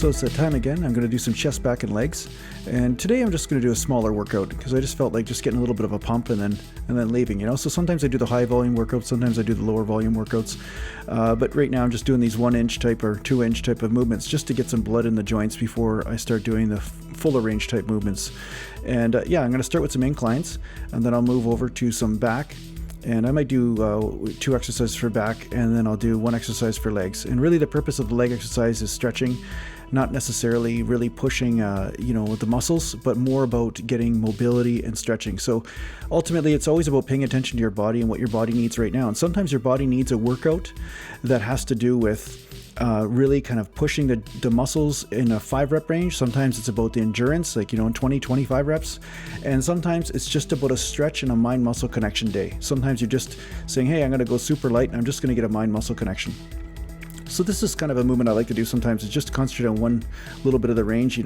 So it's that time again. I'm going to do some chest, back, and legs. And today I'm just going to do a smaller workout because I just felt like just getting a little bit of a pump and then leaving, you know. So sometimes I do the high volume workouts, sometimes I do the lower volume workouts. But right now I'm just doing these 1 inch type or 2 inch type of movements just to get some blood in the joints before I start doing the fuller range type movements. And yeah, I'm going to start with some inclines and then I'll move over to some back. And I might do 2 exercises for back, and then I'll do 1 exercise for legs. And really the purpose of the leg exercise is stretching, not necessarily really pushing, the muscles, but more about getting mobility and stretching. So ultimately it's always about paying attention to your body and what your body needs right now. And sometimes your body needs a workout that has to do with really kind of pushing the muscles in a 5 rep range. Sometimes it's about the endurance, like, in 20-25 reps. And sometimes it's just about a stretch and a mind muscle connection day. Sometimes you're just saying, hey, I'm going to go super light and I'm just going to get a mind muscle connection. So this is kind of a movement I like to do sometimes. It's just concentrate on one little bit of the range,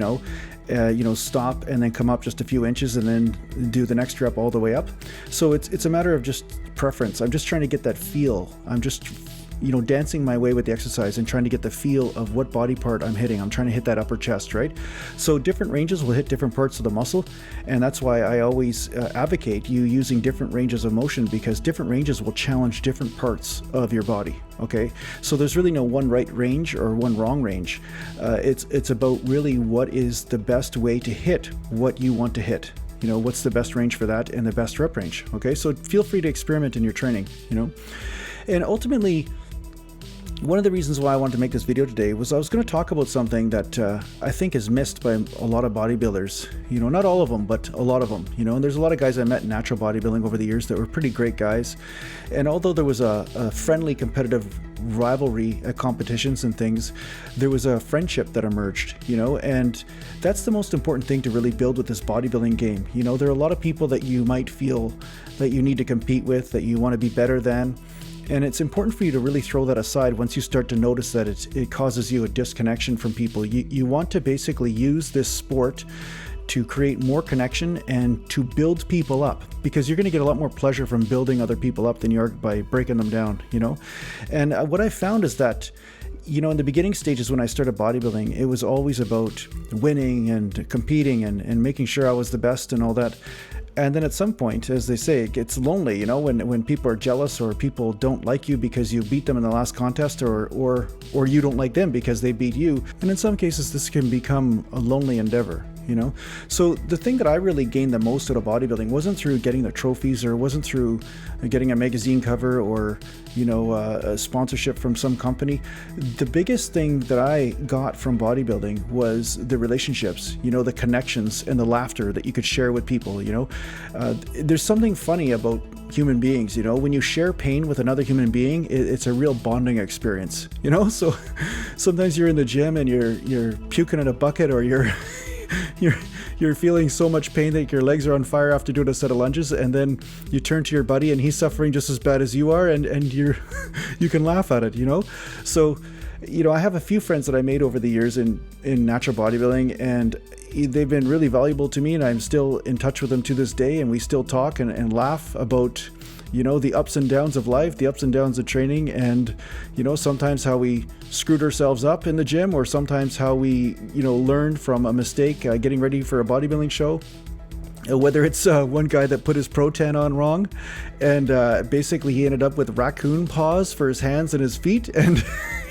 stop and then come up just a few inches and then do the next rep all the way up. So it's a matter of just preference. I'm just trying to get that feel. I'm just dancing my way with the exercise and trying to get the feel of what body part I'm hitting. I'm trying to hit that upper chest, right? So different ranges will hit different parts of the muscle, and that's why I always advocate you using different ranges of motion, because different ranges will challenge different parts of your body. Okay, so there's really no one right range or one wrong range. It's about really what is the best way to hit what you want to hit. What's the best range for that and the best rep range. Okay, so feel free to experiment in your training. And ultimately, one of the reasons why I wanted to make this video today was I was going to talk about something that I think is missed by a lot of bodybuilders. Not all of them, but a lot of them. And there's a lot of guys I met in natural bodybuilding over the years that were pretty great guys. And although there was a friendly competitive rivalry at competitions and things, there was a friendship that emerged, and that's the most important thing to really build with this bodybuilding game. There are a lot of people that you might feel that you need to compete with, that you want to be better than. And it's important for you to really throw that aside once you start to notice that it causes you a disconnection from people. You want to basically use this sport to create more connection and to build people up, because you're going to get a lot more pleasure from building other people up than you are by breaking them down, And what I found is that, in the beginning stages when I started bodybuilding, it was always about winning and competing and making sure I was the best and all that. And then at some point, as they say, it gets lonely, when people are jealous or people don't like you because you beat them in the last contest, or you don't like them because they beat you. And in some cases, this can become a lonely endeavor. So the thing that I really gained the most out of bodybuilding wasn't through getting the trophies, or wasn't through getting a magazine cover, or a sponsorship from some company. The biggest thing that I got from bodybuilding was the relationships, the connections and the laughter that you could share with people. There's something funny about human beings. When you share pain with another human being, it's a real bonding experience. So sometimes you're in the gym and you're puking in a bucket, or you're feeling so much pain that your legs are on fire after doing a set of lunges, and then you turn to your buddy and he's suffering just as bad as you are, and you can laugh at it. So I have a few friends that I made over the years in natural bodybuilding, and they've been really valuable to me, and I'm still in touch with them to this day, and we still talk and laugh about the ups and downs of life, the ups and downs of training, and sometimes how we screwed ourselves up in the gym, or sometimes how we learned from a mistake getting ready for a bodybuilding show. Whether it's one guy that put his Pro-Tan on wrong, and basically he ended up with raccoon paws for his hands and his feet, and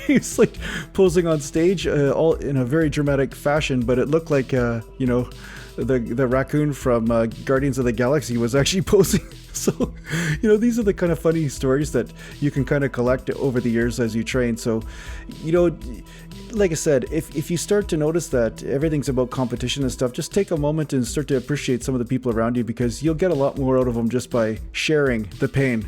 he's like posing on stage all in a very dramatic fashion, but it looked like the raccoon from Guardians of the Galaxy was actually posing. So, these are the kind of funny stories that you can kind of collect over the years as you train. So, like I said, if you start to notice that everything's about competition and stuff, just take a moment and start to appreciate some of the people around you, because you'll get a lot more out of them just by sharing the pain.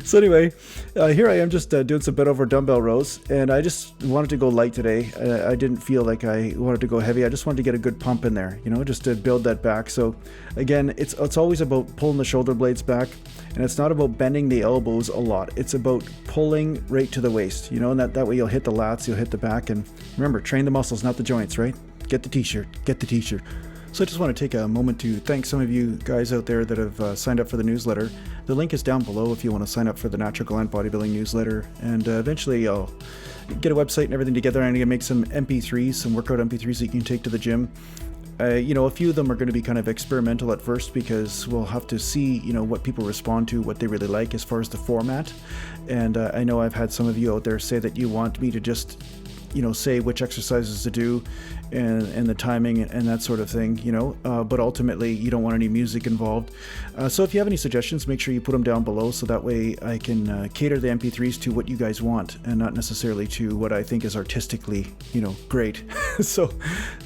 So anyway, here I am just doing some bent over dumbbell rows, and I just wanted to go light today. I didn't feel like I wanted to go heavy. I just wanted to get a good pump in there, just to build that back. So again, it's always about pulling the shoulder blades back, and it's not about bending the elbows a lot. It's about pulling right to the waist, and that way you'll hit the lats, you'll hit the back, and remember, train the muscles, not the joints, right? Get the t-shirt. So I just want to take a moment to thank some of you guys out there that have signed up for the newsletter. The link is down below if you want to sign up for the Natural Gallant Bodybuilding newsletter. And eventually I'll get a website and everything together. I'm going to make some MP3s, some workout MP3s that you can take to the gym. A few of them are going to be kind of experimental at first because we'll have to see, what people respond to, what they really like as far as the format. And I know I've had some of you out there say that you want me to just say which exercises to do and the timing and that sort of thing, but ultimately you don't want any music involved. So if you have any suggestions, make sure you put them down below so that way I can cater the MP3s to what you guys want and not necessarily to what I think is artistically, great. So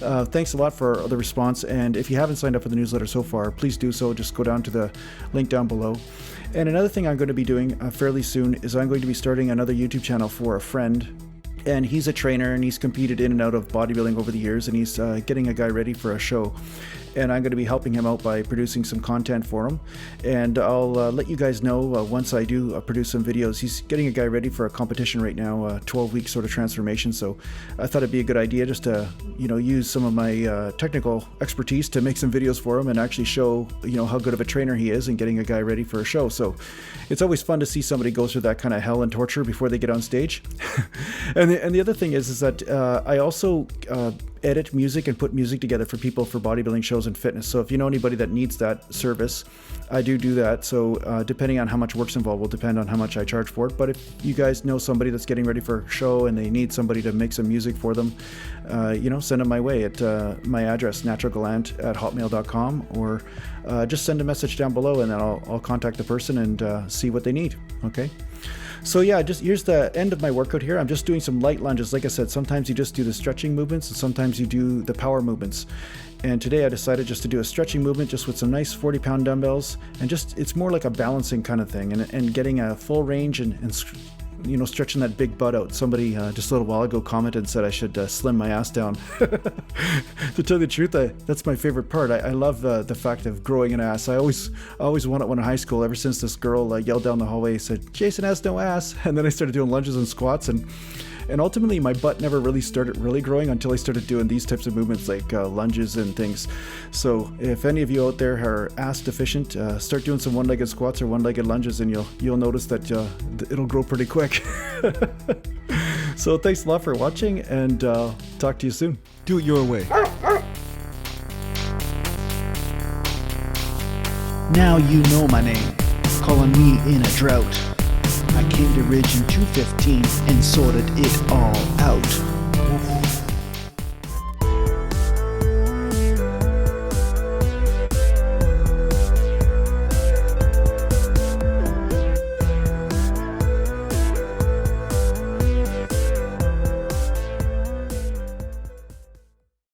thanks a lot for the response. And if you haven't signed up for the newsletter so far, please do so. Just go down to the link down below. And another thing I'm going to be doing fairly soon is I'm going to be starting another YouTube channel for a friend. And he's a trainer and he's competed in and out of bodybuilding over the years, and he's getting a guy ready for a show. And I'm going to be helping him out by producing some content for him. And I'll let you guys know once I do produce some videos. He's getting a guy ready for a competition right now, a 12-week sort of transformation. So I thought it'd be a good idea just to, use some of my technical expertise to make some videos for him and actually show, how good of a trainer he is and getting a guy ready for a show. So it's always fun to see somebody go through that kind of hell and torture before they get on stage. And the other thing is that I also edit music and put music together for people for bodybuilding shows and fitness. So if you know anybody that needs that service, I do that. So depending on how much work's involved will depend on how much I charge for it. But if you guys know somebody that's getting ready for a show and they need somebody to make some music for them, send them my way at my address, naturalgallant@hotmail.com, or just send a message down below and then I'll contact the person and see what they need. Okay. So yeah, here's the end of my workout here. I'm just doing some light lunges. Like I said, sometimes you just do the stretching movements and sometimes you do the power movements. And today I decided just to do a stretching movement just with some nice 40-pound dumbbells, and it's more like a balancing kind of thing and getting a full range and stretching that big butt out. Somebody just a little while ago commented and said I should slim my ass down. To tell you the truth, that's my favorite part. I love the fact of growing an ass. I always wanted one in high school, ever since this girl yelled down the hallway, said, "Jason has no ass." And then I started doing lunges and squats, and ultimately my butt never really started growing until I started doing these types of movements like lunges and things. So if any of you out there are ass deficient, start doing some one-legged squats or one-legged lunges and you'll notice that it'll grow pretty quick. So thanks a lot for watching, and talk to you soon. Do it your way. Now you know my name, calling me in a drought. I came to Ridge in 215 and sorted it all out.